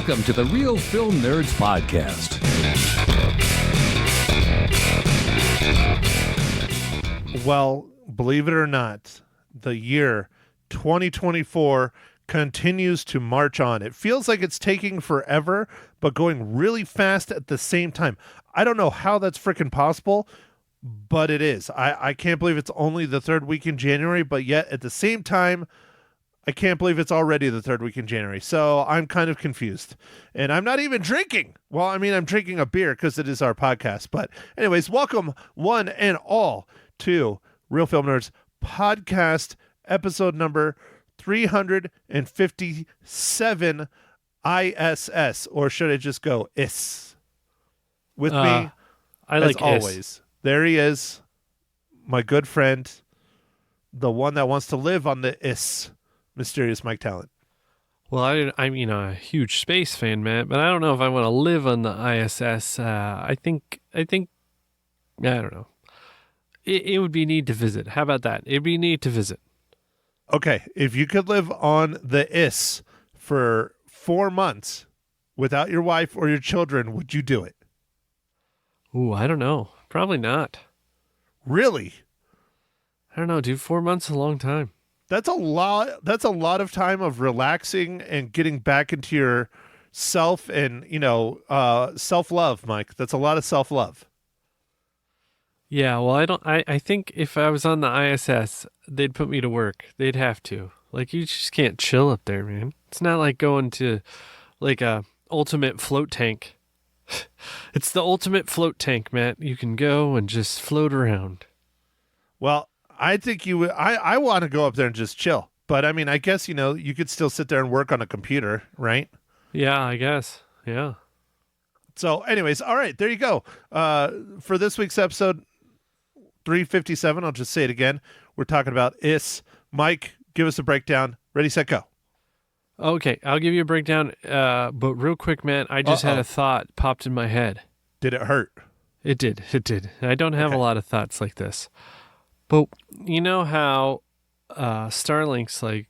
Welcome to the Real Film Nerds Podcast. Well, believe it or not, the year 2024 continues to march on. It feels like it's taking forever, but going really fast at the same time. I don't know how that's freaking possible, but it is. I can't believe it's only the third week in January, but yet at the same time, I can't believe it's already the third week in January. So I'm kind of confused. And I'm not even drinking. Well, I mean, I'm drinking a beer because it is our podcast. But anyways, welcome one and all to Real Film Nerds Podcast, episode number 357 I.S.S. Or should I just go I.S.S? With me, I like as always. There he is, my good friend, the one that wants to live on the I.S., Mysterious Mike Talent. Well, I'm a huge space fan, Matt, but I don't know if I want to live on the ISS. I think, I don't know. It would be neat to visit. How about that? It'd be neat to visit. Okay, if you could live on the I.S. for 4 months without your wife or your children, would you do it? Ooh, I don't know. Probably not. Really? I don't know, dude. 4 months is a long time. That's a lot. That's a lot of time of relaxing and getting back into your self and, self-love, Mike. That's a lot of self-love. Yeah, well, I think if I was on the ISS, they'd put me to work. They'd have to. Like, you just can't chill up there, man. It's not like going to, like, a ultimate float tank. It's the ultimate float tank, Matt. You can go and just float around. Well, I think you would. I want to go up there and just chill. But I mean, I guess, you could still sit there and work on a computer, right? Yeah, I guess. Yeah. So anyways, all right, there you go. For this week's episode 357, I'll just say it again. We're talking about I.S. Mike, give us a breakdown. Ready, set, go. Okay, I'll give you a breakdown. But real quick, man, I just had a thought popped in my head. Did it hurt? It did. I don't have a lot of thoughts like this. But you know how Starlink's like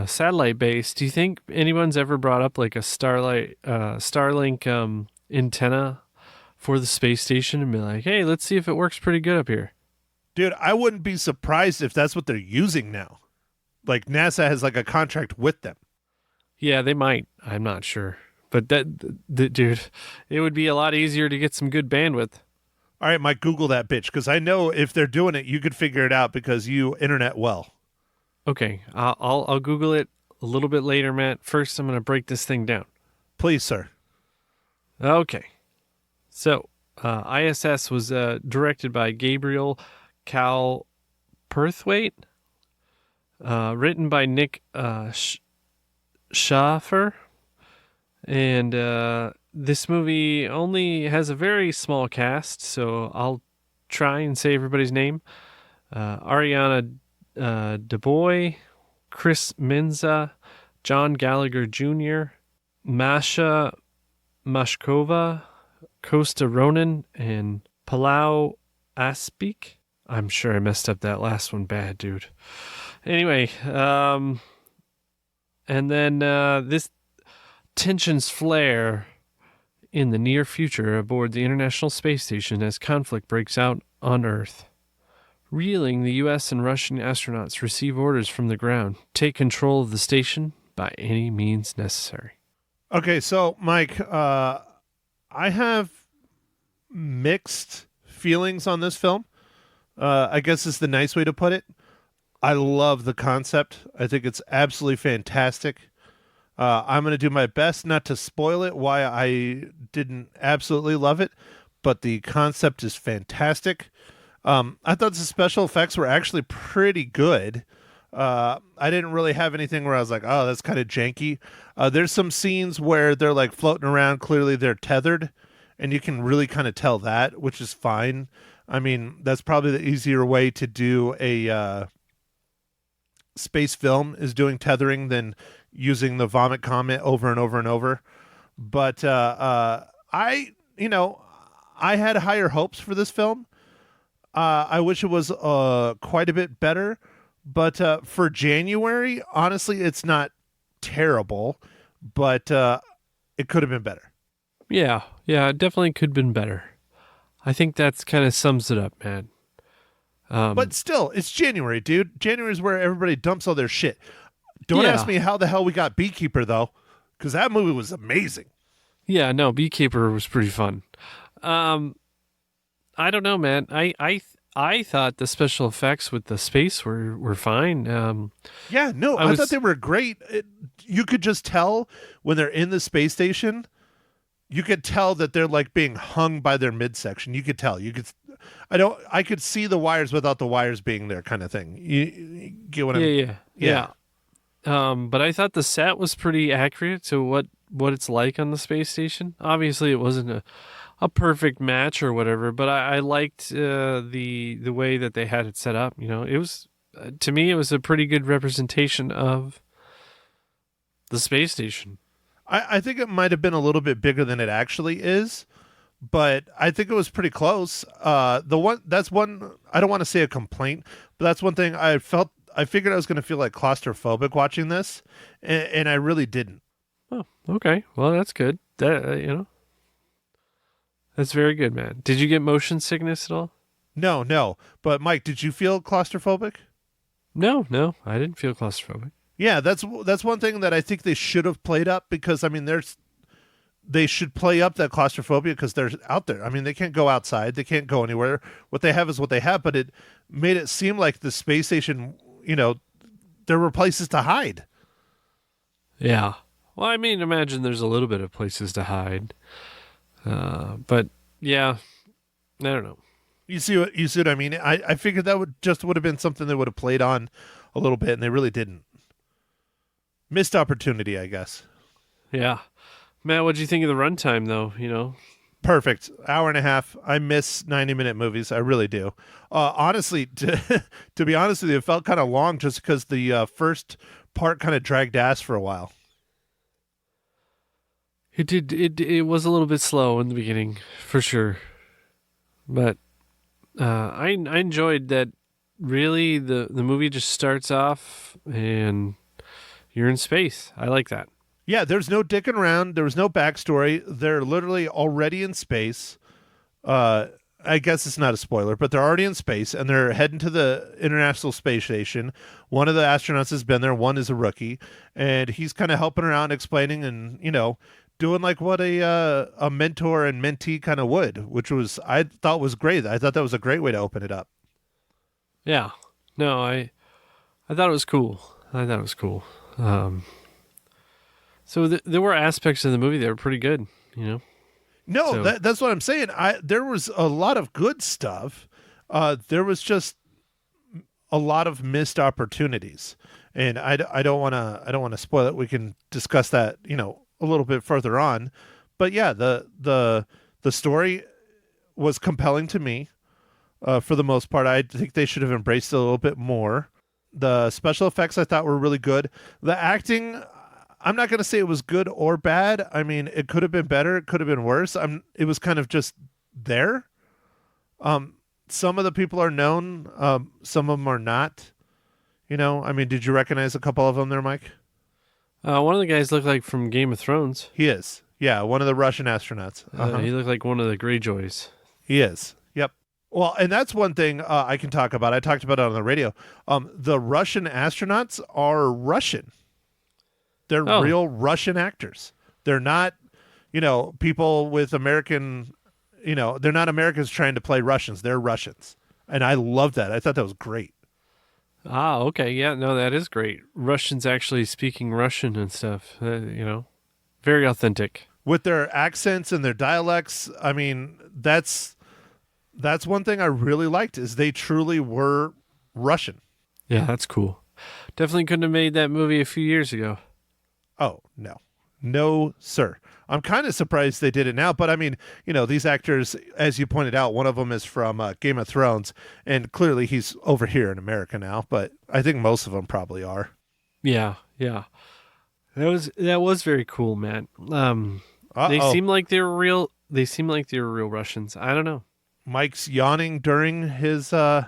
satellite based? Do you think anyone's ever brought up like a Starlink antenna for the space station and be like, hey, let's see if it works pretty good up here? Dude, I wouldn't be surprised if that's what they're using now. Like NASA has like a contract with them. Yeah, they might. I'm not sure. But dude, it would be a lot easier to get some good bandwidth. All right, Mike, Google that bitch, because I know if they're doing it, you could figure it out because you internet well. Okay, I'll Google it a little bit later, Matt. First, I'm going to break this thing down. Please, sir. Okay. So, I.S.S. was directed by Gabriel Perthwaite, written by Nick Schaffer, and this movie only has a very small cast, so I'll try and say everybody's name. Ariana DeBose, Chris Minza, John Gallagher Jr., Masha Mashkova, Costa Ronin, and Pilou Asbæk. I'm sure I messed up that last one bad, dude. Anyway, and then this tensions flare in the near future aboard the International Space Station as conflict breaks out on Earth. Reeling, the U.S. and Russian astronauts receive orders from the ground. Take control of the station by any means necessary. Okay, so, Mike, I have mixed feelings on this film. I guess is the nice way to put it. I love the concept. I think it's absolutely fantastic. I'm going to do my best not to spoil it, why I didn't absolutely love it, but the concept is fantastic. I thought the special effects were actually pretty good. I didn't really have anything where I was like, oh, that's kind of janky. There's some scenes where they're like floating around. Clearly they're tethered, and you can really kind of tell that, which is fine. I mean, that's probably the easier way to do a space film, is doing tethering than using the vomit comet over and over and over. But I had higher hopes for this film. I wish it was quite a bit better. But for January, honestly, it's not terrible. But it could have been better. Yeah, it definitely could have been better. I think that's kind of sums it up, man. But still, it's January, dude. January is where everybody dumps all their shit. Don't Yeah. ask me how the hell we got Beekeeper, though, because that movie was amazing. Yeah, no, Beekeeper was pretty fun. I don't know, man. I thought the special effects with the space were fine. Yeah, no, I thought they were great. You could just tell when they're in the space station. You could tell that they're like being hung by their midsection. You could tell. I could see the wires without the wires being there, kind of thing. You get what I mean? Yeah. But I thought the set was pretty accurate to what it's like on the space station. Obviously, it wasn't a perfect match or whatever, but I liked the way that they had it set up. You know, it was to me it was a pretty good representation of the space station. I think it might have been a little bit bigger than it actually is, but I think it was pretty close. That's one I don't want to say a complaint, but that's one thing I figured I was going to feel like claustrophobic watching this, and I really didn't. Oh, okay. Well, that's good. That that's very good, man. Did you get motion sickness at all? No. But Mike, did you feel claustrophobic? No, I didn't feel claustrophobic. Yeah, that's one thing that I think they should have played up, because I mean they should play up that claustrophobia because they're out there. I mean, they can't go outside, they can't go anywhere. What they have is what they have, but it made it seem like the space station, there were places to hide. Yeah. Well, I mean, imagine there's a little bit of places to hide. But yeah, I don't know. You see what I mean? I figured that would have been something they would have played on a little bit, and they really didn't. Missed opportunity, I guess. Yeah. Matt, what'd you think of the runtime, though? Perfect. Hour and a half. I miss 90-minute movies. I really do. Honestly, to be honest with you, it felt kind of long just because the first part kind of dragged ass for a while. It did. It was a little bit slow in the beginning, for sure. But I enjoyed that. Really, the movie just starts off and you're in space. I like that. Yeah, there's no dicking around. There was no backstory. They're literally already in space. I guess it's not a spoiler, but they're already in space, and they're heading to the International Space Station. One of the astronauts has been there. One is a rookie, and he's kind of helping around, explaining, and doing like what a mentor and mentee kind of would, which was I thought was great. I thought that was a great way to open it up. Yeah. No, I thought it was cool. So there were aspects of the movie that were pretty good, No, So- that's what I'm saying. There was a lot of good stuff. There was just a lot of missed opportunities, and I don't want to spoil it. We can discuss that, a little bit further on. But yeah, the story was compelling to me. For the most part, I think they should have embraced it a little bit more. The special effects I thought were really good. The acting, I'm not going to say it was good or bad. I mean, it could have been better. It could have been worse. It was kind of just there. Some of the people are known. Some of them are not. I mean, did you recognize a couple of them there, Mike? one of the guys looked like from Game of Thrones. He is. Yeah, one of the Russian astronauts. He looked like one of the Greyjoys. He is. Yep. Well, and that's one thing I can talk about. I talked about it on the radio. The Russian astronauts are Russian. They're real Russian actors. They're not, people with American, they're not Americans trying to play Russians. They're Russians. And I love that. I thought that was great. Ah, okay. Yeah, no, that is great. Russians actually speaking Russian and stuff, very authentic. With their accents and their dialects, I mean, that's one thing I really liked, is they truly were Russian. Yeah, that's cool. Definitely couldn't have made that movie a few years ago. Oh, no. No, sir. I'm kind of surprised they did it now, but I mean, these actors, as you pointed out, one of them is from Game of Thrones, and clearly he's over here in America now, but I think most of them probably are. Yeah. That was very cool, man. They seem like they were real. They seem like they were real Russians. I don't know. Mike's yawning during his during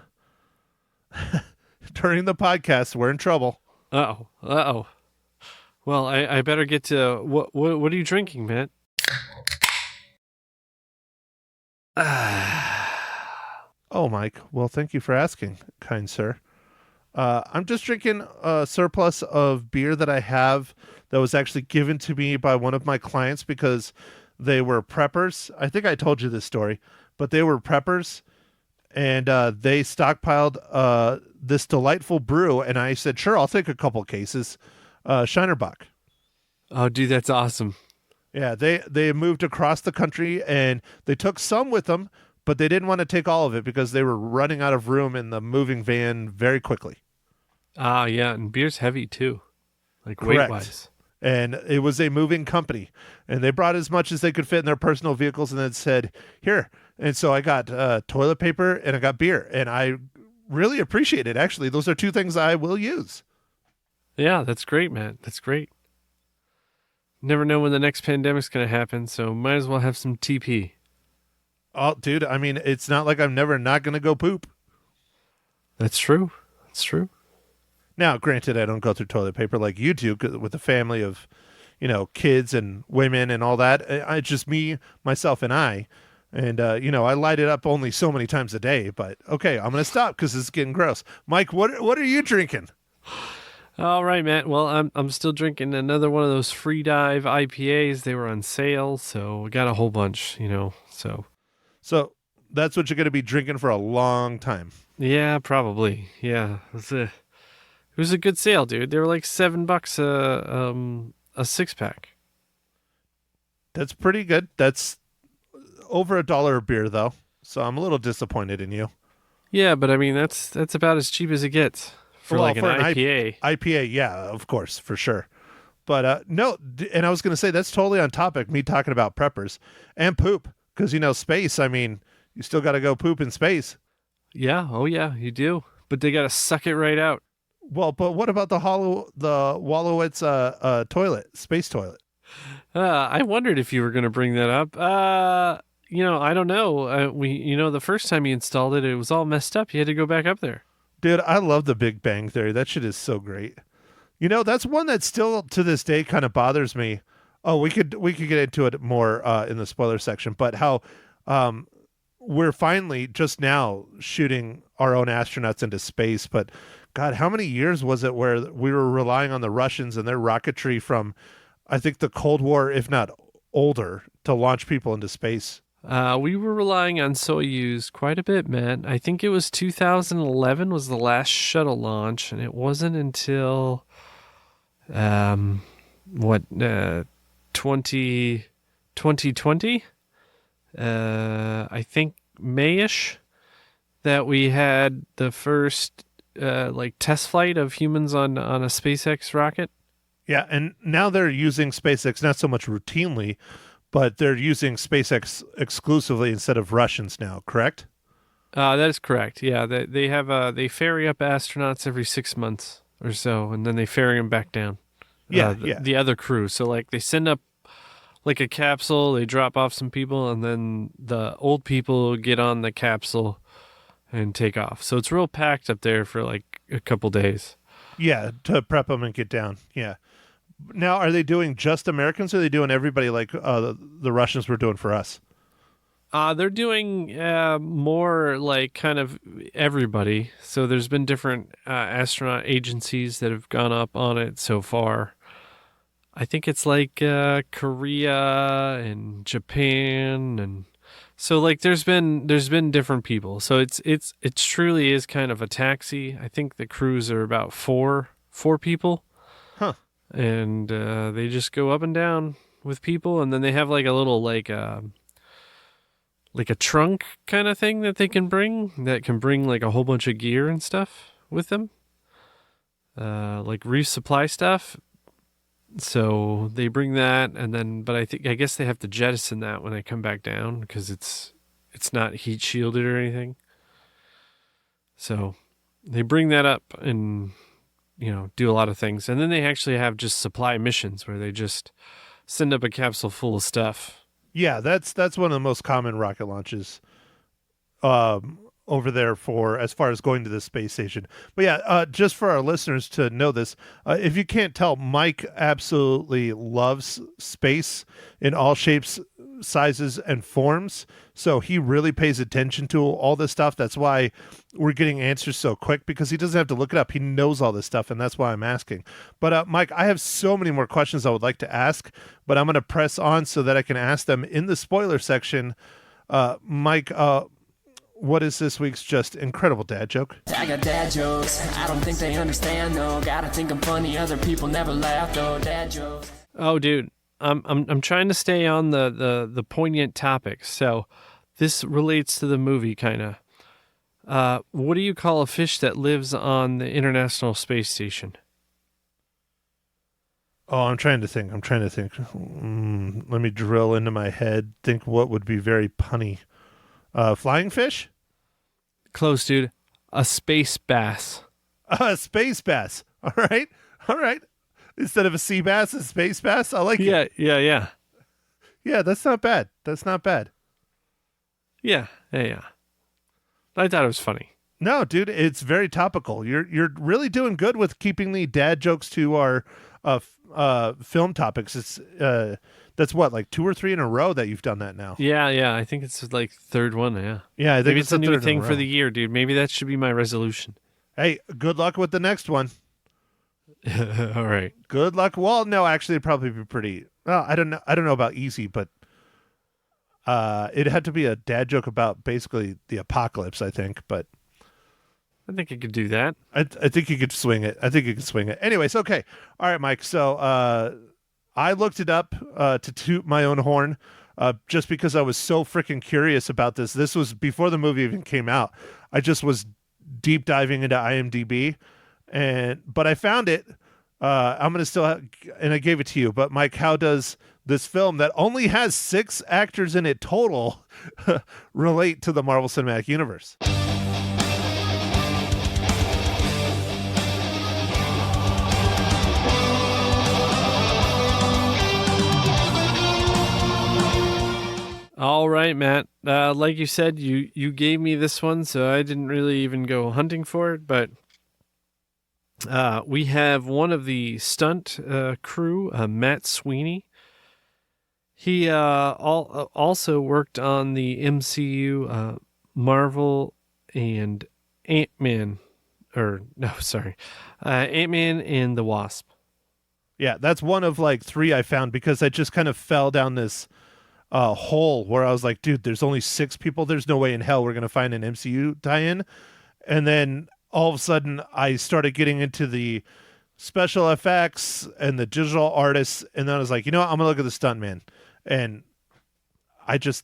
the podcast. We're in trouble. Uh-oh. Well, I better get to what are you drinking, Matt? Oh, Mike. Well, thank you for asking, kind sir. I'm just drinking a surplus of beer that I have that was actually given to me by one of my clients because they were preppers. I think I told you this story, but they were preppers and they stockpiled this delightful brew. And I said, sure, I'll take a couple cases. Shinerbach. Oh, dude, that's awesome. Yeah, they moved across the country and they took some with them, but they didn't want to take all of it because they were running out of room in the moving van very quickly. Ah, yeah, and beer's heavy too, like Correct. weight-wise. And it was a moving company, and they brought as much as they could fit in their personal vehicles, and then said, "Here." And so I got toilet paper and I got beer, and I really appreciate it. Actually, those are two things I will use. Yeah, that's great, man. That's great. Never know when the next pandemic's gonna happen, so might as well have some TP. Oh, dude, I mean, it's not like I'm never not going to go poop. That's true. That's true. Now, granted, I don't go through toilet paper like you do with a family of, kids and women and all that. It's just me, myself, and I. And, I light it up only so many times a day. But, okay, I'm going to stop because it's getting gross. Mike, what are you drinking? All right, Matt. Well, I'm still drinking another one of those free dive IPAs. They were on sale, so we got a whole bunch, So that's what you're going to be drinking for a long time. Yeah, probably. Yeah, it was a good sale, dude. They were like $7 a 6-pack. That's pretty good. That's over $1 a beer, though. So I'm a little disappointed in you. Yeah, but I mean that's about as cheap as it gets for an IPA. IPA, yeah, of course, for sure. But no, and I was going to say that's totally on topic. Me talking about preppers and poop because space. I mean, you still got to go poop in space. Yeah, oh yeah, you do. But they got to suck it right out. Well, but what about the Wolowitz toilet, space toilet? I wondered if you were going to bring that up. I don't know. The first time you installed it, it was all messed up. You had to go back up there. Dude, I love the Big Bang Theory. That shit is so great. That's one that still to this day kind of bothers me. Oh, we could get into it more in the spoiler section, but how we're finally just now shooting our own astronauts into space. But God, how many years was it where we were relying on the Russians and their rocketry from, I think, the Cold War, if not older, to launch people into space? We were relying on Soyuz quite a bit, man. I think it was 2011 was the last shuttle launch, and it wasn't until 2020? I think Mayish that we had the first test flight of humans on a SpaceX rocket. Yeah, and now they're using SpaceX not so much routinely, but they're using SpaceX exclusively instead of Russians now, correct? That is correct. Yeah, they have they ferry up astronauts every 6 months or so, and then they ferry them back down. The other crew. So they send up like a capsule, they drop off some people, and then the old people get on the capsule and take off. So it's real packed up there for like a couple days. Yeah, to prep them and get down. Yeah. Now, are they doing just Americans, or are they doing everybody like the Russians were doing for us? They're doing more like kind of everybody. So there's been different astronaut agencies that have gone up on it so far. I think it's like Korea and Japan, and so there's been different people. So it truly is kind of a taxi. I think the crews are about four people. Huh. And they just go up and down with people, and then they have like a little like a trunk kind of thing that they can bring like a whole bunch of gear and stuff with them, like resupply stuff. So they bring that, and then I guess they have to jettison that when they come back down because it's not heat shielded or anything. So they bring that up and do a lot of things. And then they actually have just supply missions where they just send up a capsule full of stuff. Yeah, that's one of the most common rocket launches over there for as far as going to the space station. But yeah, just for our listeners to know this, if you can't tell, Mike absolutely loves space in all shapes, sizes, and forms. So he really pays attention to all this stuff. That's why we're getting answers so quick, because he doesn't have to look it up. He knows all this stuff, and that's why I'm asking. But Mike, I have so many more questions I would like to ask, but I'm going to press on so that I can ask them in the spoiler section. Mike, what is this week's just incredible dad joke? I got dad jokes. I don't think they understand though. Gotta think I'm funny. Other people never laugh though. Dad jokes. Oh, dude, I'm trying to stay on the poignant topic. So this relates to the movie, kind of. What do you call a fish that lives on the International Space Station? Oh, I'm trying to think. Let me drill into my head. Think what would be very punny. Flying fish? Close, dude. A space bass. A space bass. All right. Instead of a sea bass, a space bass. I like it. Yeah. Yeah, that's not bad. Yeah. I thought it was funny. No, dude, it's very topical. You're really doing good with keeping the dad jokes to our film topics. It's that's what, like 2 or 3 in a row that you've done that now. Yeah. I think it's like third one. Yeah. Yeah, I think maybe it's a new third in thing a for row. the year, dude. Maybe that should be my resolution. Hey, good luck with the next one. All right. Good luck. Well, no, actually, it'd probably be pretty. Well, I don't know about easy, but it had to be a dad joke about basically the apocalypse, I think. But I think I could do that. I think you could swing it. Anyways, okay. All right, Mike. So I looked it up to toot my own horn just because I was so freaking curious about this. This was before the movie even came out. I just was deep diving into IMDb, but I found it. I'm going to and I gave it to you. But Mike, how does this film that only has 6 actors in it total relate to the Marvel Cinematic Universe? All right, Matt. Like you said, you gave me this one, so I didn't really even go hunting for it. But we have one of the stunt crew, Matt Sweeney. He also worked on the MCU, Marvel, and Ant-Man. Ant-Man and the Wasp. Yeah, that's one of like 3 I found because I just kind of fell down this hole where I was like, dude, there's only 6 people. There's no way in hell we're going to find an MCU tie-in. And then all of a sudden I started getting into the special effects and the digital artists. And then I was like, you know what? I'm going to look at the stuntman. And I just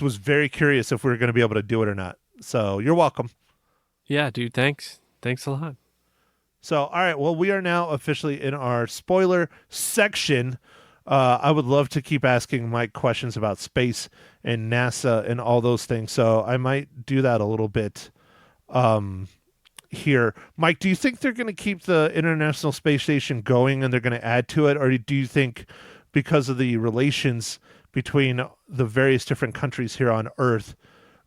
was very curious if we were going to be able to do it or not. So you're welcome. Yeah, dude. Thanks a lot. So, all right. Well, we are now officially in our spoiler section. I would love to keep asking Mike questions about space and NASA and all those things. So I might do that a little bit here. Mike, do you think they're going to keep the International Space Station going and they're going to add to it? Or do you think because of the relations between the various different countries here on Earth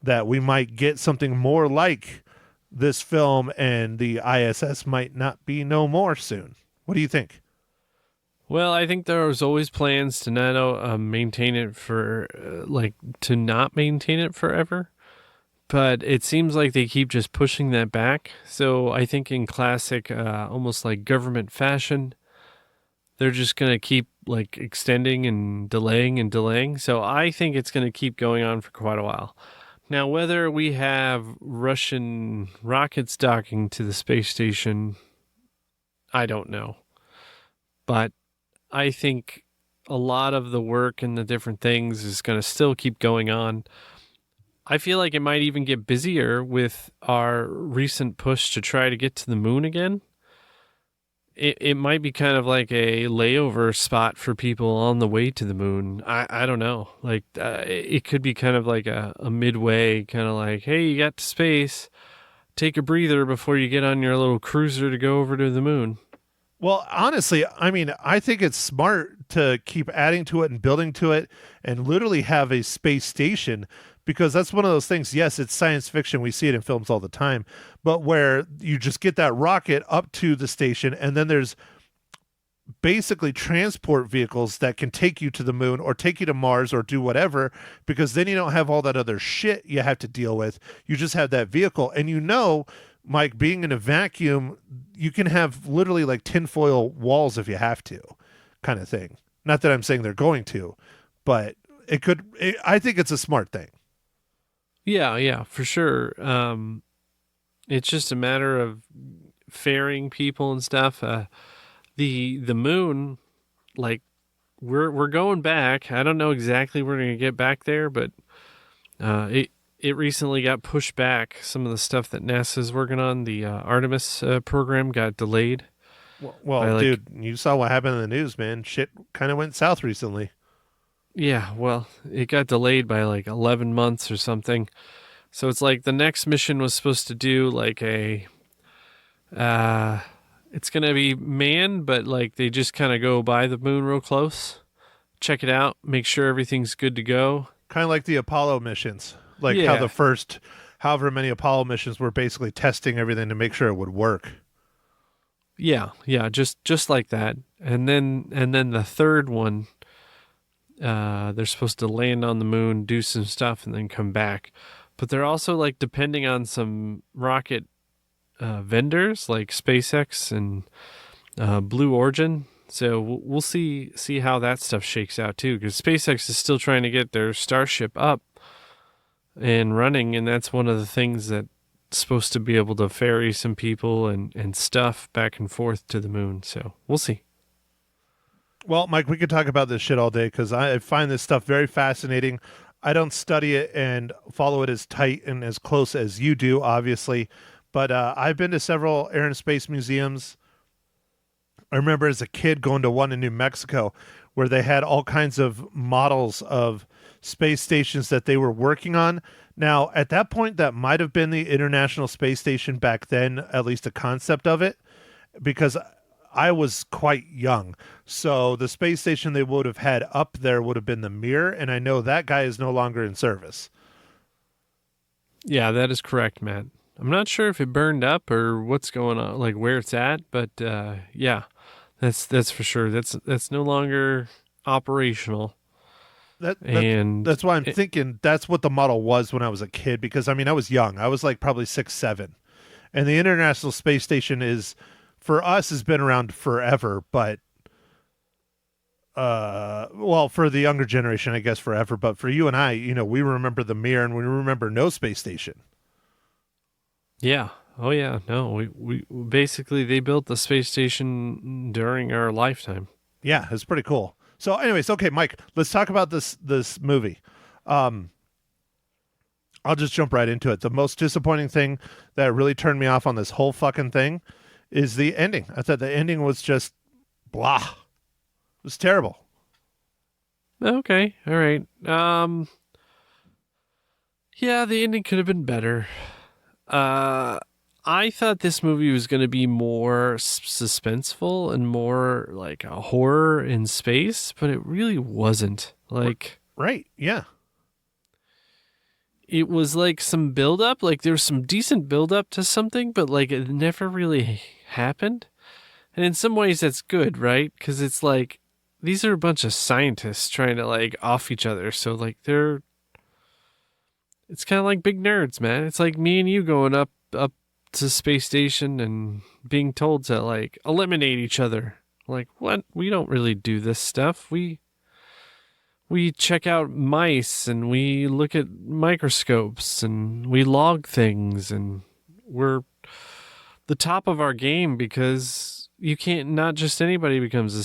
that we might get something more like this film and the ISS might not be no more soon? What do you think? Well, I think there was always plans to not maintain it to not maintain it forever. But it seems like they keep just pushing that back. So I think in classic, almost like government fashion, they're just going to keep like extending and delaying. So I think it's going to keep going on for quite a while. Now, whether we have Russian rockets docking to the space station, I don't know. But I think a lot of the work and the different things is going to still keep going on. I feel like it might even get busier with our recent push to try to get to the moon again. It might be kind of like a layover spot for people on the way to the moon. I don't know. Like it could be kind of like a midway, kind of like, hey, you got to space, take a breather before you get on your little cruiser to go over to the moon. Well, honestly, I mean, I think it's smart to keep adding to it and building to it and literally have a space station because that's one of those things. Yes, it's science fiction. We see it in films all the time, but where you just get that rocket up to the station and then there's basically transport vehicles that can take you to the moon or take you to Mars or do whatever, because then you don't have all that other shit you have to deal with. You just have that vehicle. And Mike, being in a vacuum, you can have literally like tinfoil walls if you have to, kind of thing. Not that I'm saying they're going to, but I think it's a smart thing. Yeah, for sure. It's just a matter of ferrying people and stuff. The moon, like we're going back. I don't know exactly when we're going to get back there, but it recently got pushed back. Some of the stuff that NASA's working on, the Artemis program, got delayed. Well, dude, you saw what happened in the news, man. Shit kind of went south recently. Yeah, well, it got delayed by like 11 months or something. So it's like the next mission was supposed to do like it's going to be manned, but like they just kind of go by the moon real close, check it out, make sure everything's good to go. Kind of like the Apollo missions. Like how the first however many Apollo missions were basically testing everything to make sure it would work. Yeah, just like that. And then the third one, they're supposed to land on the moon, do some stuff, and then come back. But they're also like depending on some rocket vendors like SpaceX and Blue Origin. So we'll see how that stuff shakes out too, because SpaceX is still trying to get their Starship up and running, and that's one of the things that's supposed to be able to ferry some people and stuff back and forth to the moon. So we'll see. Well, Mike, we could talk about this shit all day because I find this stuff very fascinating. I don't study it and follow it as tight and as close as you do, obviously. But I've been to several air and space museums. I remember as a kid going to one in New Mexico where they had all kinds of models of space stations that they were working on. Now, at that point, that might have been the International Space Station back then, at least a concept of it, because I was quite young. So the space station they would have had up there would have been the Mir, and I know that guy is no longer in service. Yeah, that is correct, Matt. I'm not sure if it burned up or what's going on, like where it's at, but yeah, that's for sure. That's no longer operational. That's why I'm thinking that's what the model was when I was a kid, because I mean I was young. I was like probably 6, 7. And the International Space Station is, for us, has been around forever, but well, for the younger generation, I guess forever, but for you and I, we remember the Mir and we remember no space station. Yeah. Oh yeah. No, we basically they built the space station during our lifetime. Yeah, it's pretty cool. So anyways, okay, Mike, let's talk about this movie. I'll just jump right into it. The most disappointing thing that really turned me off on this whole fucking thing is the ending. I thought the ending was just blah. It was terrible. Okay. All right. Yeah, the ending could have been better. I thought this movie was going to be more suspenseful and more like a horror in space, but it really wasn't. Like, right. Yeah. It was like some build-up, like there was some decent build-up to something, but like it never really happened. And in some ways that's good, right? Because it's like, these are a bunch of scientists trying to like off each other. So like it's kind of like big nerds, man. It's like me and you going up to space station and being told to like eliminate each other. Like, what? We don't really do this stuff. We check out mice and we look at microscopes and we log things, and we're the top of our game because you can't, not just anybody becomes a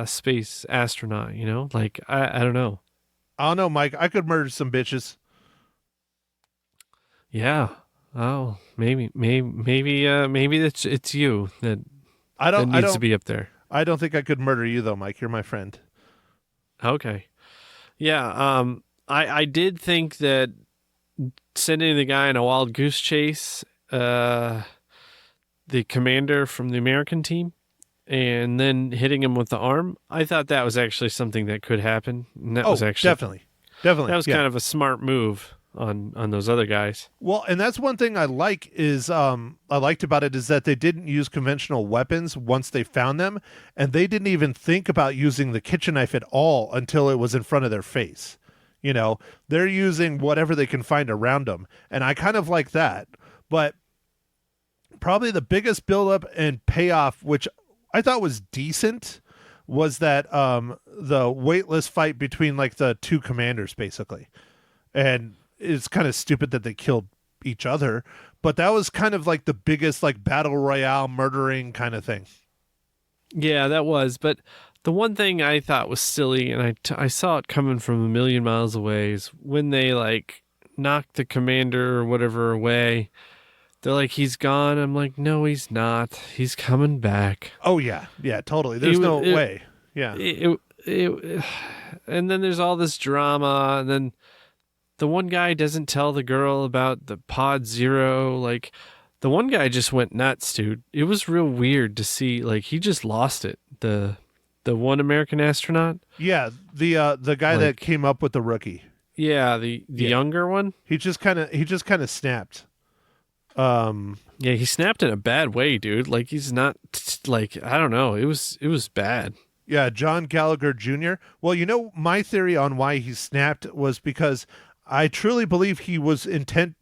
space astronaut, like, I don't know. I don't know, Mike. I could murder some bitches. Yeah. Oh, maybe it's you that needs to be up there. I don't think I could murder you though, Mike. You're my friend. Okay. Yeah. I did think that sending the guy in a wild goose chase, the commander from the American team, and then hitting him with the arm, I thought that was actually something that could happen. And that was actually definitely. Definitely. That was yeah. kind of a smart move on those other guys. Well, and that's one thing I like is I liked about it is that they didn't use conventional weapons once they found them, and they didn't even think about using the kitchen knife at all until it was in front of their face. You know, they're using whatever they can find around them, and I kind of like that. But probably the biggest buildup and payoff, which I thought was decent, was that the weightless fight between like the two commanders, basically. And it's kind of stupid that they killed each other, but that was kind of like the biggest like battle royale murdering kind of thing. Yeah, that was. But the one thing I thought was silly, and I saw it coming from a million miles away, is when they like knocked the commander or whatever away. They're like, he's gone. I'm like, no, he's not. He's coming back. Oh yeah, yeah, totally. There's no way. Yeah. And then there's all this drama, and then the one guy doesn't tell the girl about the Pod Zero. Like, the one guy just went nuts, dude. It was real weird to see. Like, he just lost it. The one American astronaut. Yeah, the guy that came up with the rookie. Yeah, the younger one. He just kind of snapped. Yeah, he snapped in a bad way, dude. Like, he's not like, I don't know. It was bad. Yeah, John Gallagher Jr. Well, you know, my theory on why he snapped was because I truly believe he was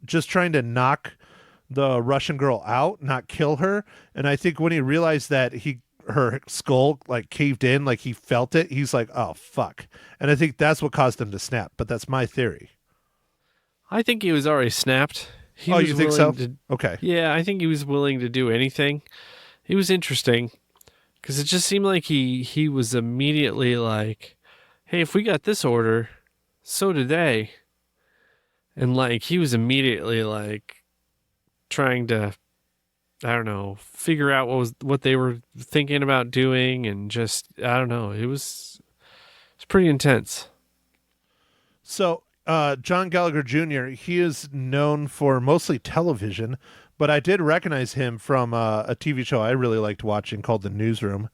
just trying to knock the Russian girl out, not kill her. And I think when he realized that her skull like caved in, like he felt it, he's like, oh, fuck. And I think that's what caused him to snap. But that's my theory. I think he was already snapped. You think so? Okay. Yeah, I think he was willing to do anything. It was interesting because it just seemed like he was immediately like, hey, if we got this order, so did they. And like he was immediately like trying to, I don't know, figure out what they were thinking about doing, and just, I don't know, it's pretty intense. So John Gallagher Jr., he is known for mostly television, but I did recognize him from a TV show I really liked watching called The Newsroom.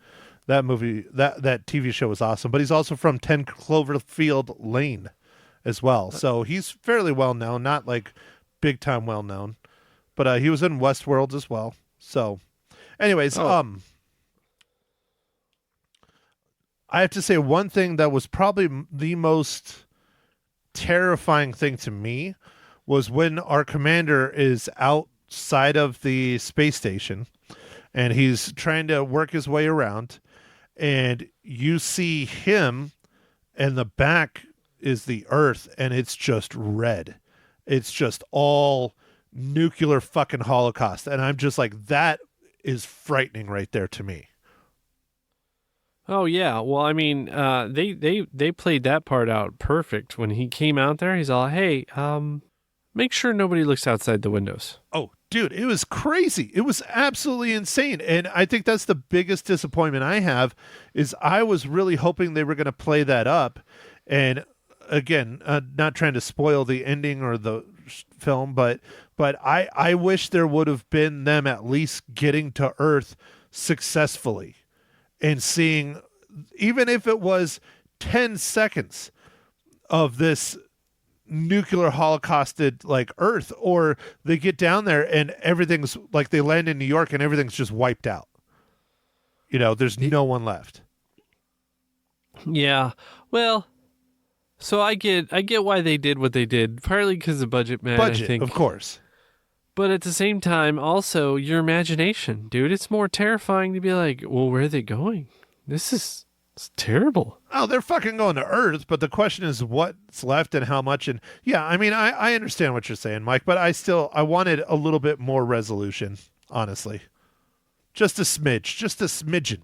That movie, that TV show was awesome. But he's also from 10 Cloverfield Lane as well. So he's fairly well known, not like big time well known, but he was in Westworld as well. So anyways, I have to say one thing that was probably the most terrifying thing to me was when our commander is outside of the space station and he's trying to work his way around, and you see him, and the back is the Earth, and it's just red. It's just all nuclear fucking holocaust. And I'm just like, that is frightening right there to me. Oh yeah, well, I mean, they played that part out perfect when he came out there. He's all, hey, make sure nobody looks outside the windows. Oh, dude, it was crazy. It was absolutely insane. And I think that's the biggest disappointment I have is I was really hoping they were going to play that up. And again, not trying to spoil the ending or the film, but I wish there would have been them at least getting to Earth successfully and seeing, even if it was 10 seconds of this nuclear holocausted like Earth, or they get down there and everything's like, they land in New York and everything's just wiped out. You know, there's no one left. Yeah. Well, so I get why they did what they did, partly because of budget, man. I think. Of course. But at the same time, also your imagination, dude. It's more terrifying to be like, well, where are they going? It's terrible. Oh, they're fucking going to Earth, but the question is what's left and how much. And yeah, I mean, I understand what you're saying, Mike, but I wanted a little bit more resolution, honestly. Just a smidgen.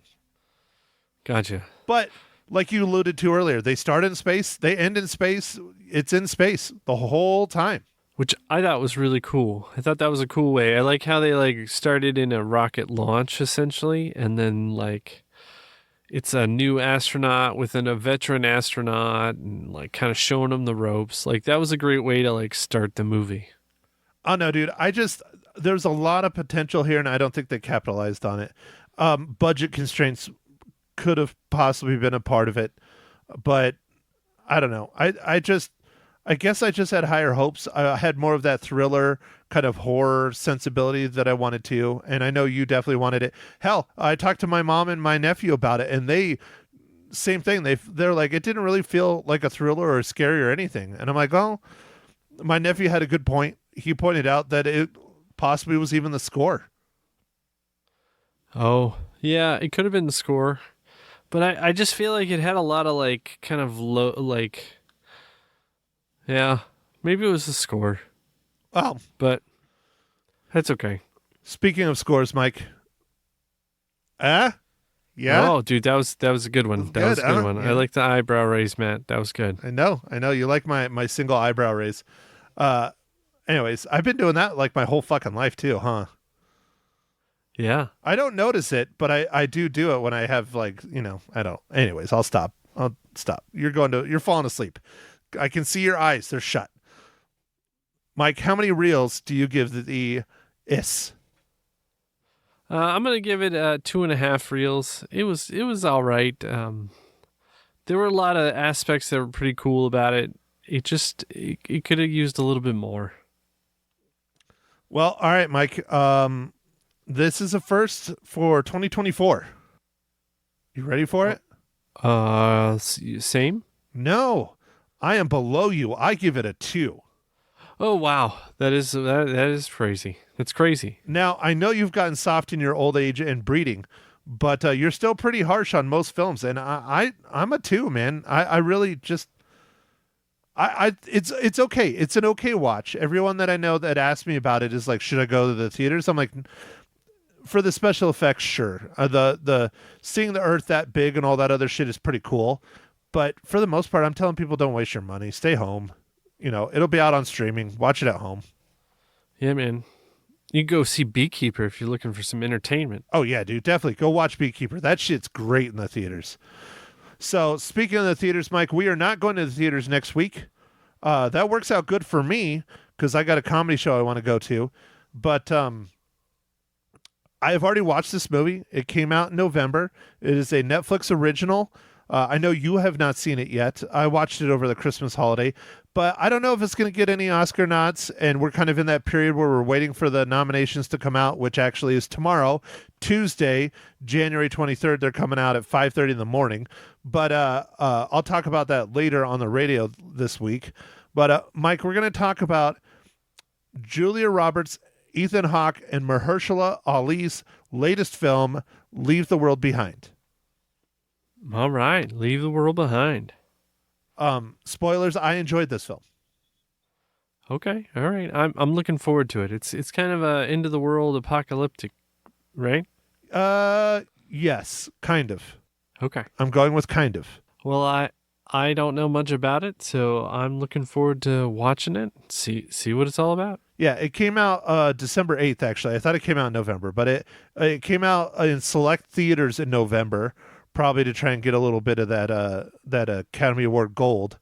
Gotcha. But like you alluded to earlier, they start in space, they end in space. It's in space the whole time. Which I thought was really cool. I thought that was a cool way. I like how they like started in a rocket launch essentially, and then like it's a new astronaut within a veteran astronaut, and like kind of showing them the ropes. Like that was a great way to like start the movie. Oh no, dude! There's a lot of potential here, and I don't think they capitalized on it. Budget constraints could have possibly been a part of it, but I don't know. I guess I just had higher hopes. I had more of that thriller kind of horror sensibility that I wanted to, and I know you definitely wanted it. Hell, I talked to my mom and my nephew about it, and they same thing. They're like, it didn't really feel like a thriller or scary or anything. And I'm like, oh, my nephew had a good point. He pointed out that it possibly was even the score. Oh, yeah, it could have been the score. But I just feel like it had a lot of like kind of low, like, yeah, maybe it was the score. Oh, But that's okay. speaking of scores, Mike. Yeah. Oh, dude, that was a good one. That was a good one. Yeah. I like the eyebrow raise, Matt. That was good. I know. You like my single eyebrow raise. Anyways, I've been doing that like my whole fucking life too, huh? Yeah. I don't notice it, but I do it when I have like, I don't. Anyways, I'll stop. You're falling asleep. I can see your eyes. They're shut. Mike, how many reels do you give the I.S.S? I'm gonna give it 2.5 reels. It was all right. There were a lot of aspects that were pretty cool about it. It could have used a little bit more. Well, all right, Mike. This is a first for 2024. You ready for it? Same. No, I am below you. I give it a 2. Oh wow, that is crazy. That's crazy. Now, I know you've gotten soft in your old age and breeding, but you're still pretty harsh on most films, and I'm a 2, man. I really just it's okay. It's an okay watch. Everyone that I know that asked me about it is like, should I go to the theaters? I'm like, for the special effects, sure. The seeing the Earth that big and all that other shit is pretty cool, but for the most part, I'm telling people don't waste your money. Stay home. It'll be out on streaming. Watch it at home. Yeah, man. You can go see Beekeeper if you're looking for some entertainment. Oh, yeah, dude. Definitely. Go watch Beekeeper. That shit's great in the theaters. So, speaking of the theaters, Mike, we are not going to the theaters next week. That works out good for me because I got a comedy show I want to go to. But I have already watched this movie. It came out in November. It is a Netflix original. I know you have not seen it yet. I watched it over the Christmas holiday, but I don't know if it's going to get any Oscar nods, and we're kind of in that period where we're waiting for the nominations to come out, which actually is tomorrow, Tuesday, January 23rd. They're coming out at 5:30 in the morning, but I'll talk about that later on the radio this week. But Mike, we're going to talk about Julia Roberts, Ethan Hawke, and Mahershala Ali's latest film, Leave the World Behind. All right, Leave the World Behind. Spoilers, I enjoyed this film. Okay, all right. I'm looking forward to it. It's kind of a end of the world apocalyptic, right? Yes, kind of. Okay. I'm going with kind of. Well, I don't know much about it, so I'm looking forward to watching it. See what it's all about. Yeah, it came out December 8th, actually. I thought it came out in November, but it came out in select theaters in November, probably to try and get a little bit of that Academy Award gold.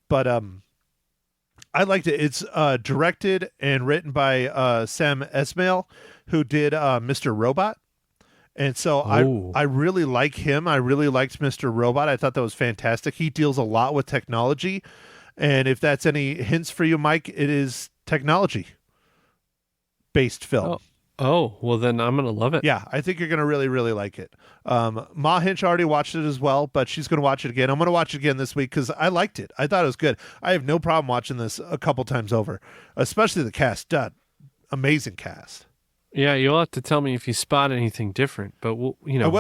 But I liked it. It's directed and written by Sam Esmail, who did Mr. Robot. And so I really like him. I really liked Mr. Robot. I thought that was fantastic. He deals a lot with technology. And if that's any hints for you, Mike, it is technology-based film. Oh, well then I'm going to love it. Yeah, I think you're going to really, really like it. Ma Hinshaw already watched it as well, but she's going to watch it again. I'm going to watch it again this week because I liked it. I thought it was good. I have no problem watching this a couple times over, especially the cast. Amazing cast. Yeah, you'll have to tell me if you spot anything different, but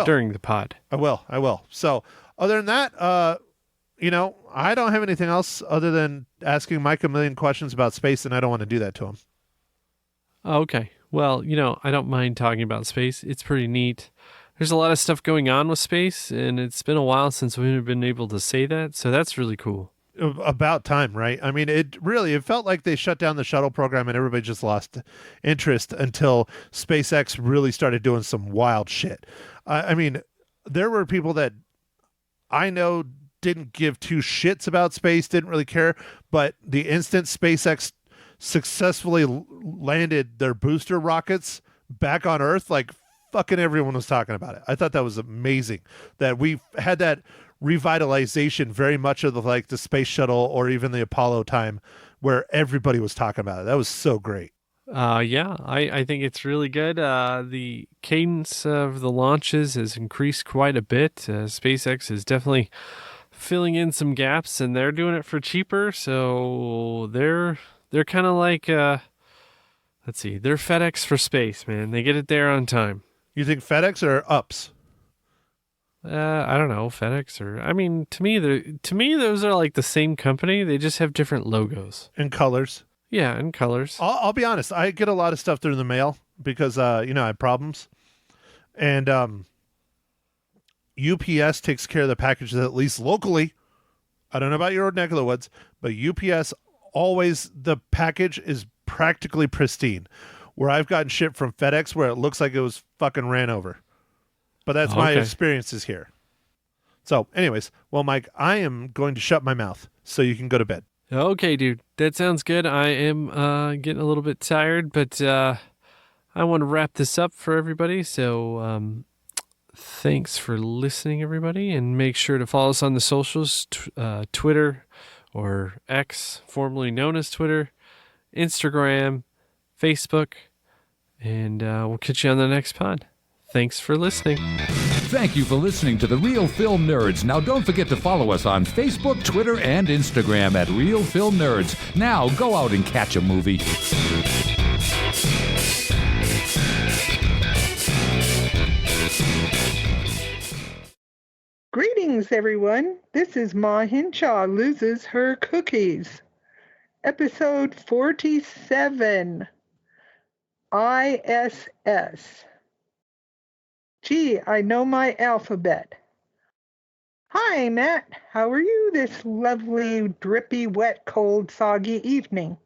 during the pod. I will. So other than that, I don't have anything else other than asking Mike a million questions about space, and I don't want to do that to him. Oh, okay. Well, I don't mind talking about space. It's pretty neat. There's a lot of stuff going on with space, and it's been a while since we've been able to say that, so that's really cool. About time, right? I mean, it felt like they shut down the shuttle program and everybody just lost interest until SpaceX really started doing some wild shit. I mean, there were people that I know didn't give two shits about space, didn't really care, but the instant SpaceX successfully landed their booster rockets back on Earth, like fucking everyone was talking about it. I thought that was amazing that we had that revitalization very much of the space shuttle or even the Apollo time where everybody was talking about it. That was so great. Yeah, I think it's really good. The cadence of the launches has increased quite a bit. SpaceX is definitely filling in some gaps, and they're doing it for cheaper. So they're kind of like let's see, they're FedEx for space, man. They get it there on time. You think FedEx or UPS? I don't know, FedEx or to me those are like the same company. They just have different logos And colors. Yeah, and colors. I'll be honest. I get a lot of stuff through the mail because, I have problems. And UPS takes care of the packages, at least locally. I don't know about your neck of the woods, but UPS always, the package is practically pristine. Where I've gotten shit from FedEx where it looks like it was fucking ran over. But that's my experiences here. So, anyways, well, Mike, I am going to shut my mouth so you can go to bed. Okay, dude. That sounds good. I am getting a little bit tired, but I want to wrap this up for everybody. So thanks for listening, everybody. And make sure to follow us on the socials, Twitter or X, formerly known as Twitter, Instagram, Facebook. And we'll catch you on the next pod. Thanks for listening. Thank you for listening to The Real Film Nerds. Now, don't forget to follow us on Facebook, Twitter, and Instagram at Real Film Nerds. Now, go out and catch a movie. Greetings, everyone. This is Ma Hinshaw Loses Her Cookies. Episode 47. I.S.S. Gee, I know my alphabet. Hi, Matt. How are you this lovely, drippy, wet, cold, soggy evening?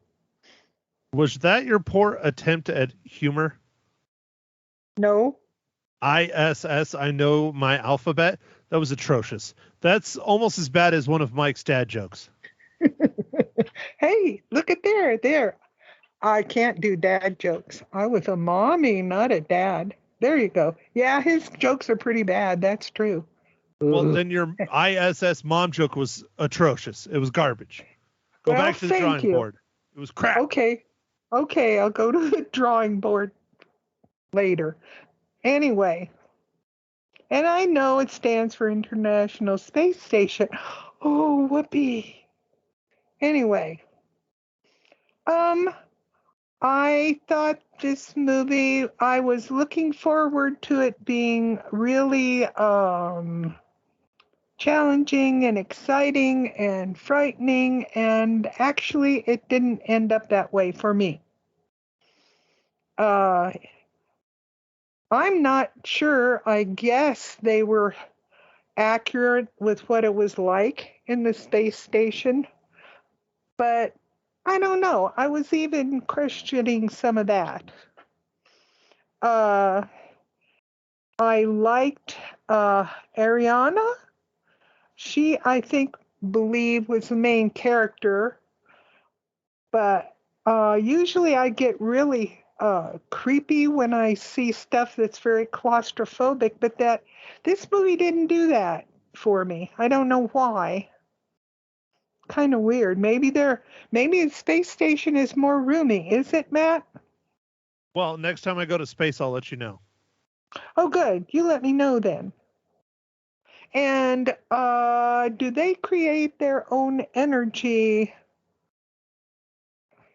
Was that your poor attempt at humor? No. I.S.S. I know my alphabet. That was atrocious. That's almost as bad as one of Mike's dad jokes. Hey, look at there. I can't do dad jokes. I was a mommy, not a dad. There you go. Yeah, his jokes are pretty bad. That's true. Well, then your ISS mom joke was atrocious. It was garbage. Go back to the drawing board. It was crap. Okay, I'll go to the drawing board later. Anyway, and I know it stands for International Space Station. Oh, whoopee. Anyway, I thought this movie, I was looking forward to it being really challenging and exciting and frightening, and actually it didn't end up that way for me. I'm not sure. I guess they were accurate with what it was like in the space station, but I don't know. I was even questioning some of that. I liked Ariana. She, I think, was the main character. But usually I get really creepy when I see stuff that's very claustrophobic. But this movie didn't do that for me. I don't know why. Kind of weird. Maybe the space station is more roomy. Is it, Matt? Well, next time I go to space, I'll let you know. Oh, good. You let me know then. And do they create their own energy,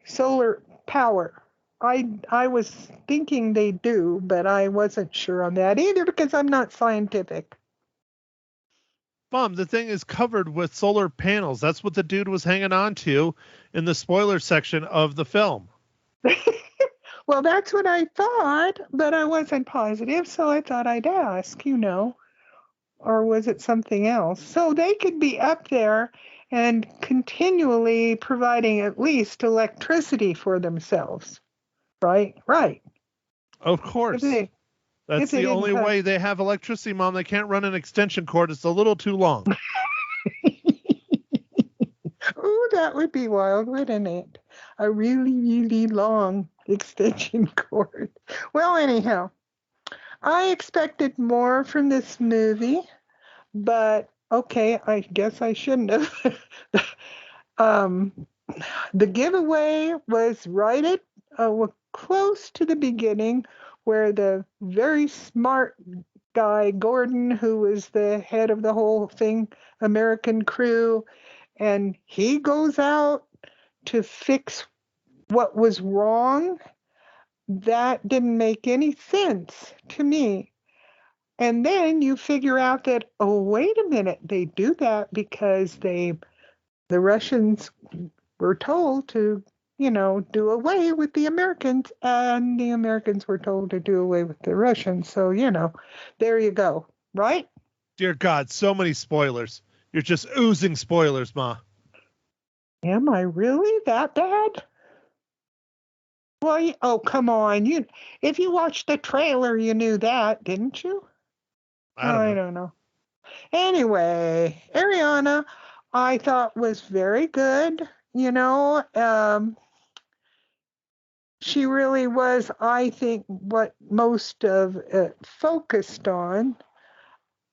solar power? I was thinking they do, but I wasn't sure on that either because I'm not scientific. Mom, the thing is covered with solar panels. That's what the dude was hanging on to in the spoiler section of the film. Well, that's what I thought, but I wasn't positive, so I thought I'd ask, Or was it something else? So they could be up there and continually providing at least electricity for themselves, right? Right. Of course. That's the only way they have electricity, Mom. They can't run an extension cord. It's a little too long. Oh, that would be wild, wouldn't it? A really, really long extension cord. Well, anyhow, I expected more from this movie, but Okay, I guess I shouldn't have. um, the giveaway was close to the beginning, where the very smart guy Gordon, who was the head of the whole thing, American crew, and he goes out to fix what was wrong. That didn't make any sense to me. And then you figure out that, oh, wait a minute, they do that because the Russians were told to, do away with the Americans, and the Americans were told to do away with the Russians. So, there you go, right? Dear God, so many spoilers. You're just oozing spoilers, Ma. Am I really that bad? Well, oh, come on. If you watched the trailer, you knew that, didn't you? I don't know. Anyway, Ariana, I thought was very good. She really was, I think, what most of it focused on.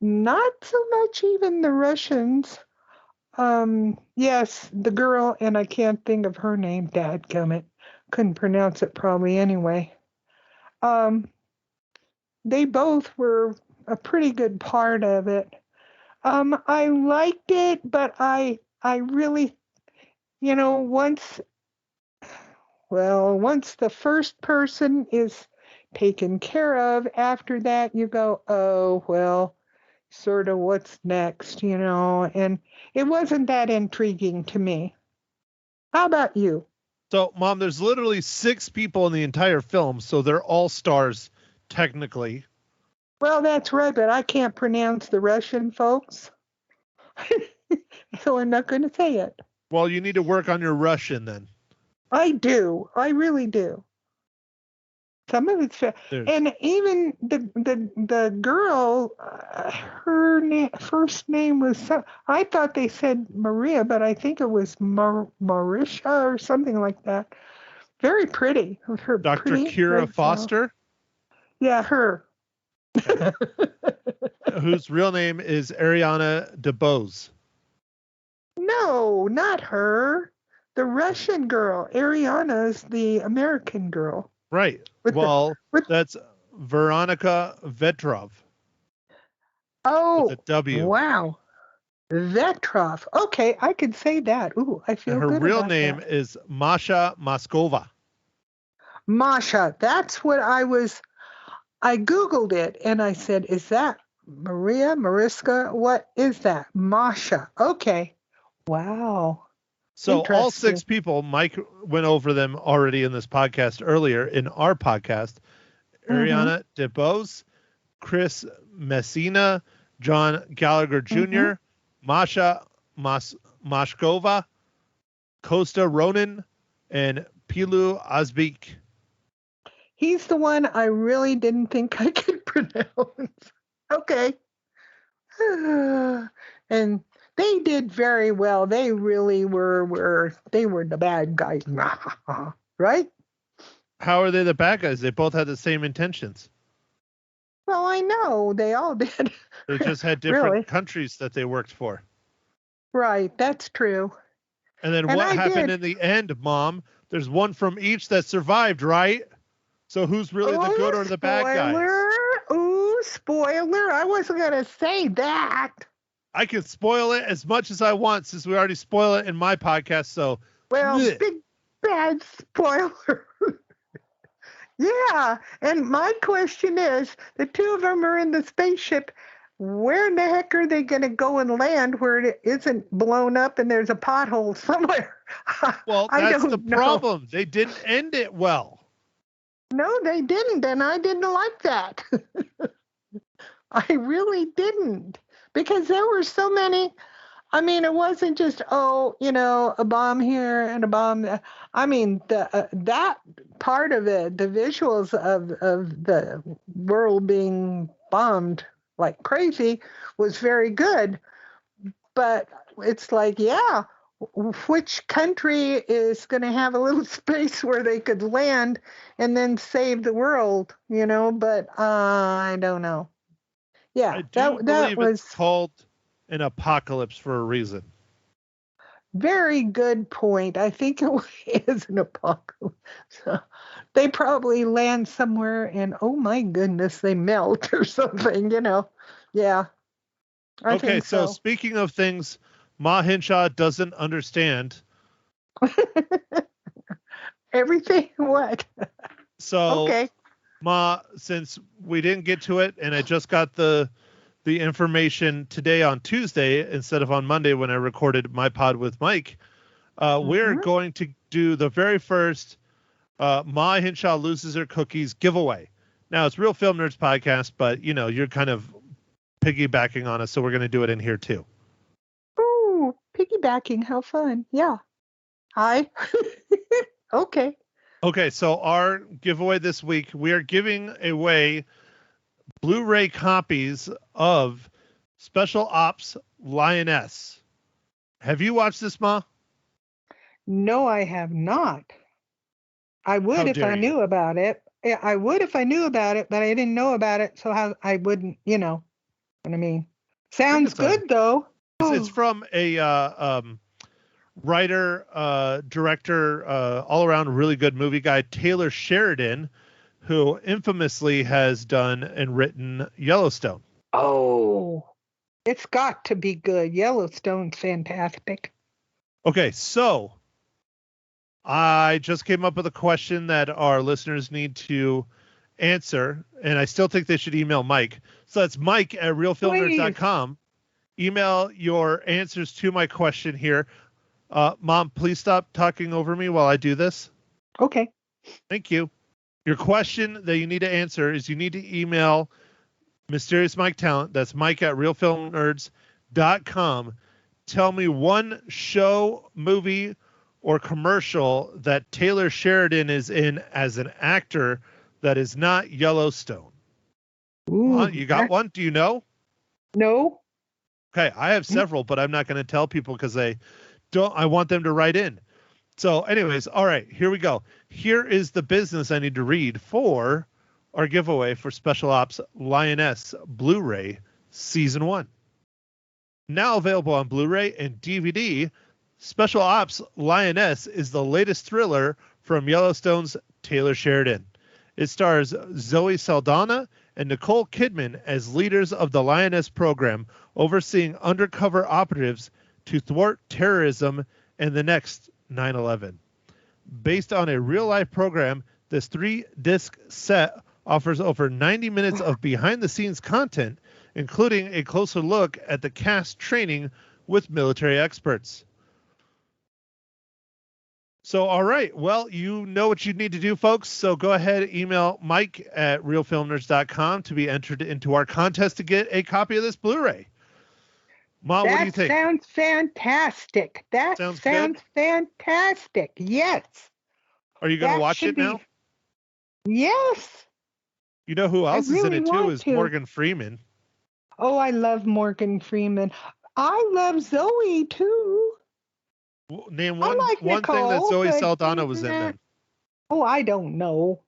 Not so much even the Russians. Yes, the girl, and I can't think of her name, dadgummit. Couldn't pronounce it probably anyway. They both were a pretty good part of it. I liked it, but I really, once the first person is taken care of, after that you go, oh, well, sort of what's next, and it wasn't that intriguing to me. How about you? So, Mom, there's literally 6 people in the entire film, so they're all stars, technically. Well, that's right, but I can't pronounce the Russian folks, so I'm not going to say it. Well, you need to work on your Russian then. I do. I really do. Some of it's fair. And even the girl, her first name was, I thought they said Maria, but I think it was Marisha or something like that. Very pretty. Her Dr. pretty Kira Foster? Yeah, her. Whose real name is Ariana DeBose. No, not her. The Russian girl. Ariana's the American girl. Right. That's Veronica Vetrov. Oh, with a W. Wow. Vetrov. Okay, I could say that. Ooh, I feel And good her real about name that. is Masha Mashkova. Masha. That's what I Googled it and I said, is that Maria, Mariska? What is that? Masha. Okay. Wow. So all 6 people, Mike went over them already in this podcast earlier in our podcast. Ariana DeBose, Chris Messina, John Gallagher Jr., Masha Mashkova, Costa Ronin, and Pilou Asbæk. He's the one I really didn't think I could pronounce. Okay. And they did very well. They really were the bad guys. Right? How are they the bad guys? They both had the same intentions. Well, I know. They all did. They just had different countries that they worked for. Right. That's true. And then what happened in the end, Mom? There's one from each that survived, right? So who's really the good or the bad guys? Ooh, spoiler. I wasn't going to say that. I can spoil it as much as I want since we already spoil it in my podcast. So, well, big bad spoiler. Yeah. And my question is, the 2 of them are in the spaceship. Where in the heck are they going to go and land where it isn't blown up and there's a pothole somewhere? Well, that's the problem. They didn't end it well. No, they didn't, and I didn't like that. I really didn't, because there were so many. I mean, it wasn't just, a bomb here and a bomb there. I mean, that part of it, the visuals of the world being bombed like crazy was very good. But it's like, yeah, which country is going to have a little space where they could land and then save the world, but I don't know. Yeah, I do believe it's called an apocalypse for a reason. Very good point. I think it is an apocalypse. They probably land somewhere and, oh my goodness, they melt or something, Yeah, I Okay, think so so. speaking of things Ma Hinshaw doesn't understand. Everything, what? So, Okay. Ma, since we didn't get to it and I just got the information today on Tuesday instead of on Monday when I recorded my pod with Mike, we're going to do the very first Ma Hinshaw Loses Her Cookies giveaway. Now, it's Real Film Nerds podcast, but, you're kind of piggybacking on us, so we're going to do it in here too. Ooh, piggybacking, how fun. Yeah. Hi. Okay. Okay, so our giveaway this week, we are giving away Blu-ray copies of Special Ops Lioness. Have you watched this, Ma? No, I have not. I would How if dare I you. knew about it. Yeah, I would if I knew about it, but I didn't know about it, so how I wouldn't, what I mean. Sounds it's on- good though. It's from a writer, director, all around really good movie guy, Taylor Sheridan, who infamously has done and written Yellowstone. Oh, it's got to be good. Yellowstone's fantastic. Okay, so I just came up with a question that our listeners need to answer, and I still think they should email Mike. So that's Mike at realfilmnerds.com. Email your answers to my question here. Mom, please stop talking over me while I do this. Okay. Thank you. Your question that you need to answer is you need to email Mysterious Mike Talent. That's Mike at realfilmnerds.com. Tell me one show, movie, or commercial that Taylor Sheridan is in as an actor that is not Yellowstone. Ooh, You got one? Do you know? No. Okay, I have several, but I'm not going to tell people because I want them to write in. So anyways, all right, here we go. Here is the business I need to read for our giveaway for Special Ops Lioness Blu-ray Season 1. Now available on Blu-ray and DVD, Special Ops Lioness is the latest thriller from Yellowstone's Taylor Sheridan. It stars Zoe Saldana and Nicole Kidman as leaders of the Lioness program, overseeing undercover operatives to thwart terrorism and the next 9/11. Based on a real-life program, this 3-disc set offers over 90 minutes of behind-the-scenes content, including a closer look at the cast training with military experts. So, all right. Well, you know what you need to do, folks. So go ahead, email Mike at realfilmnerds.com to be entered into our contest to get a copy of this Blu-ray. Ma, what do you think? That sounds fantastic. That Sounds fantastic. Yes. Are you going to watch it now? Yes. You know who else is in it too is Morgan Freeman. Oh, I love Morgan Freeman. I love Zoe too. Name one thing that Zoe Saldana was in then. Oh, I don't know.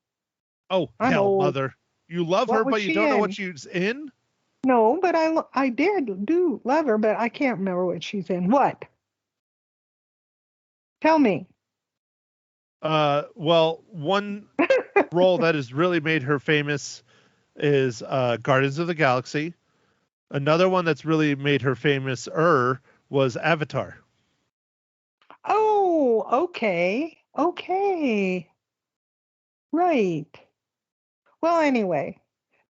Oh, hell, mother. You love her, but you don't know what she's in? No, but I do love her, but I can't remember what she's in. What? Tell me. Well, one role that has really made her famous is Guardians of the Galaxy. Another one that's really made her famous was Avatar. Oh, okay. Okay. Right. Well, anyway,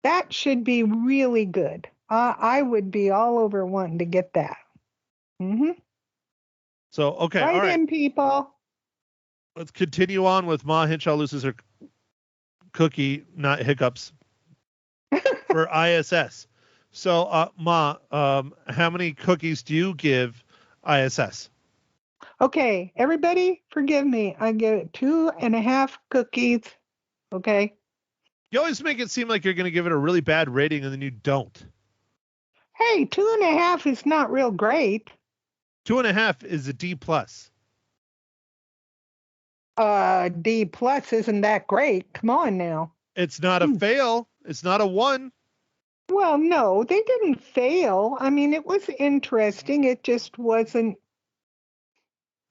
that should be really good. I would be all over wanting to get that. Mm-hmm. So, okay. Right, all right. in, people. Let's continue on with Ma Hinshaw Loses Her Cookie, not hiccups, for I.S.S. So, Ma, how many cookies do you give I.S.S.? Okay, everybody, forgive me. I give it 2.5 cookies. Okay. You always make it seem like you're going to give it a really bad rating, and then you don't. Hey, 2.5 is not real great. 2.5 is a D+. D+ isn't that great. Come on now. It's not a fail. It's not a 1. Well, no, they didn't fail. I mean, it was interesting. It just wasn't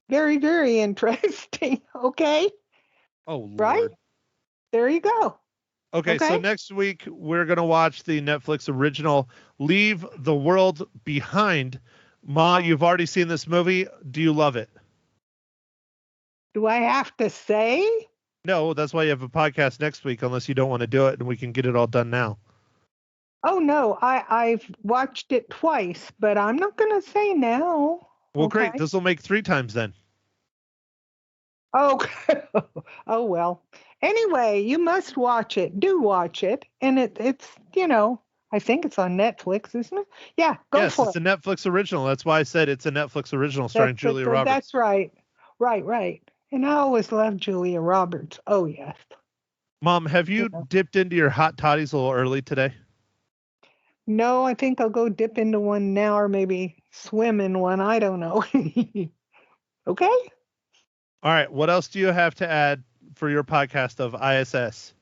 very, very interesting. Okay. Oh, Right? Lord. There you go. Okay, so Okay. next week we're going to watch the Netflix original Leave the World Behind. Ma, you've already seen this movie. Do you love it? Do I have to say? No, that's why you have a podcast next week, unless you don't want to do it and we can get it all done now. Oh, no, I've watched it twice, but I'm not going to say now. Well, Okay. great. This will make 3 times then. Okay. Oh, well. Anyway, you must watch it. Do watch it. And it's, I think it's on Netflix, isn't it? Yeah, go Yes, for it's it. a Netflix original. That's why I said it's a Netflix original starring Julia Roberts. That's right. Right. And I always loved Julia Roberts. Oh, yes. Mom, have you dipped into your hot toddies a little early today? No, I think I'll go dip into one now or maybe swim in one. I don't know. Okay? All right. What else do you have to add for your podcast of I.S.S?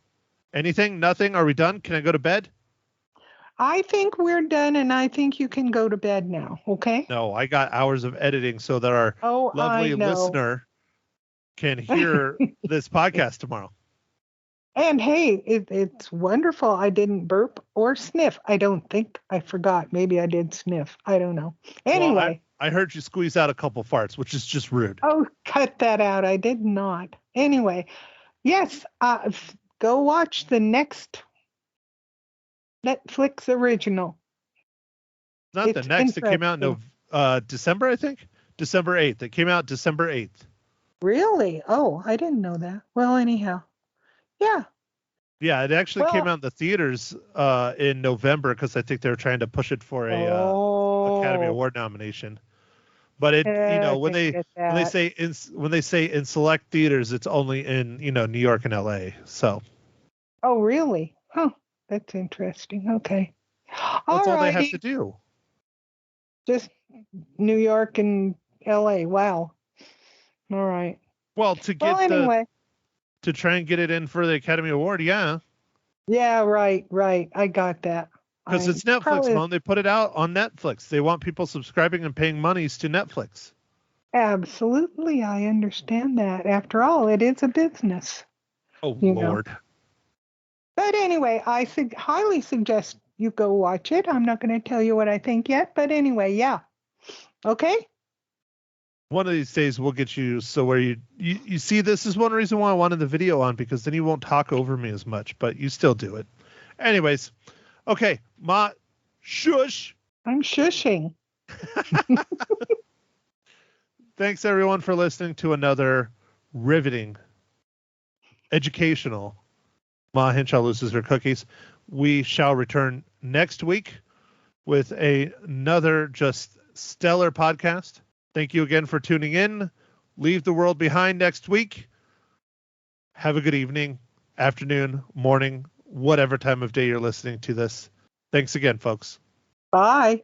Anything? Nothing? Are we done? Can I go to bed? I think we're done, and I think you can go to bed now. Okay? No, I got hours of editing so that our Oh, lovely I know. listener can hear this podcast tomorrow. And hey, it's wonderful. I didn't burp or sniff. I don't think. I forgot. Maybe I did sniff. I don't know. Anyway. Well, I heard you squeeze out a couple farts, which is just rude. Oh, cut that out. I did not. Anyway, yes, go watch the next Netflix original. Not the next. It came out in December, I think. December 8th. It came out December 8th. Really? Oh, I didn't know that. Well, anyhow. Yeah. Yeah, it actually came out in the theaters in November because I think they were trying to push it for a Academy Award nomination. But it, when they say in select theaters, it's only in New York and L.A. So. Oh, really? Huh. That's interesting. Okay. That's all they have to do. Just New York and L.A. Wow. All right. Well, to try and get it in for the Academy Award, yeah. Yeah, right. I got that. Because it's Netflix, Mom. They put it out on Netflix. They want people subscribing and paying monies to Netflix. Absolutely. I understand that. After all, it is a business. Oh, Lord. But anyway, I highly suggest you go watch it. I'm not going to tell you what I think yet. But anyway, yeah. Okay? One of these days we'll get you so where you see, this is one reason why I wanted the video on, because then you won't talk over me as much, but you still do it. Anyways, okay, Ma, shush. I'm shushing. Thanks everyone for listening to another riveting, educational Ma Hinshaw Loses Her Cookies. We shall return next week with another just stellar podcast. Thank you again for tuning in. Leave the world behind next week. Have a good evening, afternoon, morning, whatever time of day you're listening to this. Thanks again, folks. Bye.